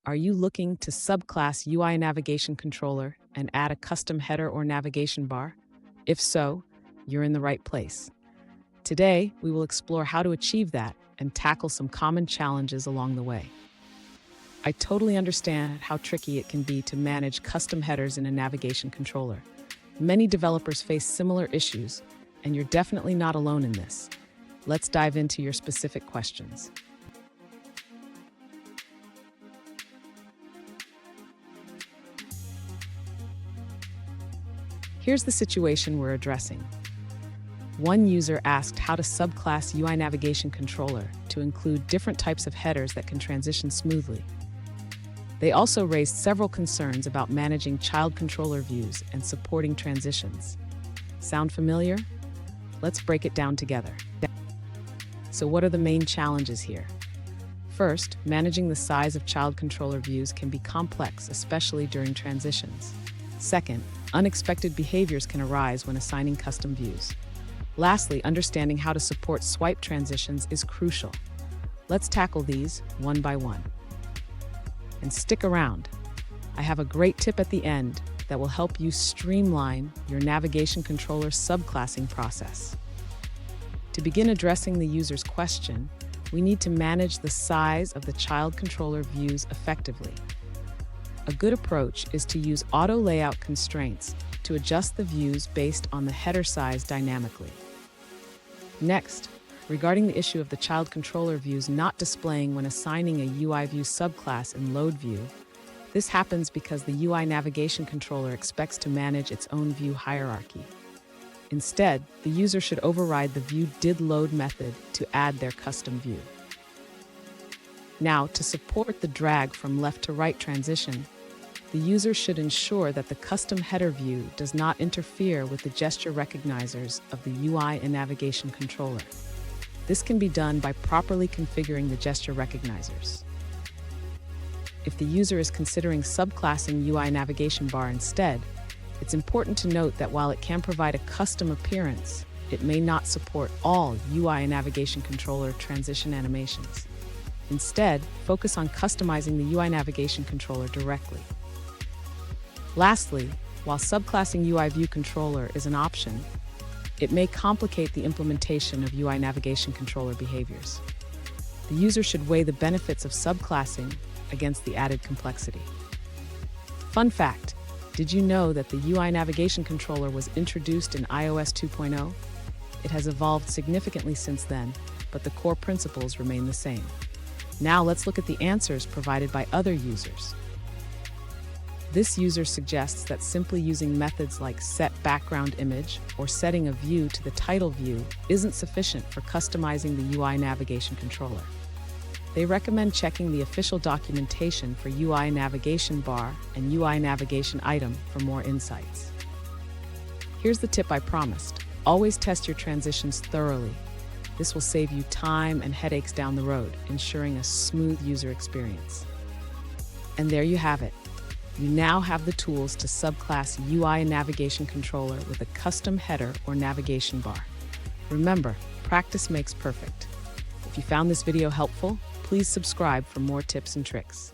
Are you looking to subclass UINavigationController and add a custom header or navigation bar? If so, you're in the right place. Today, we will explore how to achieve that and tackle some common challenges along the way. I totally understand how tricky it can be to manage custom headers in a navigation controller. Many developers face similar issues, and you're definitely not alone in this. Let's dive into your specific questions. Here's the situation we're addressing. One user asked how to subclass UINavigationController to include different types of headers that can transition smoothly. They also raised several concerns about managing child controller views and supporting transitions. Sound familiar? Let's break it down together. So what are the main challenges here? First, managing the size of child controller views can be complex, especially during transitions. Second, unexpected behaviors can arise when assigning custom views. Lastly, understanding how to support swipe transitions is crucial. Let's tackle these one by one. And stick around. I have a great tip at the end that will help you streamline your navigation controller subclassing process. To begin addressing the user's question, we need to manage the size of the child controller views effectively. A good approach is to use auto layout constraints to adjust the views based on the header size dynamically. Next, regarding the issue of the child controller views not displaying when assigning a UI view subclass in load view, this happens because the UINavigationController expects to manage its own view hierarchy. Instead, the user should override the viewDidLoad method to add their custom view. Now, to support the drag from left to right transition, the user should ensure that the custom header view does not interfere with the gesture recognizers of the UINavigationController. This can be done by properly configuring the gesture recognizers. If the user is considering subclassing UINavigationBar instead, it's important to note that while it can provide a custom appearance, it may not support all UINavigationController transition animations. Instead, focus on customizing the UINavigationController directly. Lastly, while subclassing UIViewController is an option, it may complicate the implementation of UINavigationController behaviors. The user should weigh the benefits of subclassing against the added complexity. Fun fact, did you know that the UINavigationController was introduced in iOS 2.0? It has evolved significantly since then, but the core principles remain the same. Now let's look at the answers provided by other users. This user suggests that simply using methods like setBackgroundImage or setting a view to the title view isn't sufficient for customizing the UINavigationController. They recommend checking the official documentation for UINavigationBar and UINavigationItem for more insights. Here's the tip I promised. Always test your transitions thoroughly. This will save you time and headaches down the road, ensuring a smooth user experience. And there you have it. You now have the tools to subclass UINavigationController with a custom header or navigation bar. Remember, practice makes perfect. If you found this video helpful, please subscribe for more tips and tricks.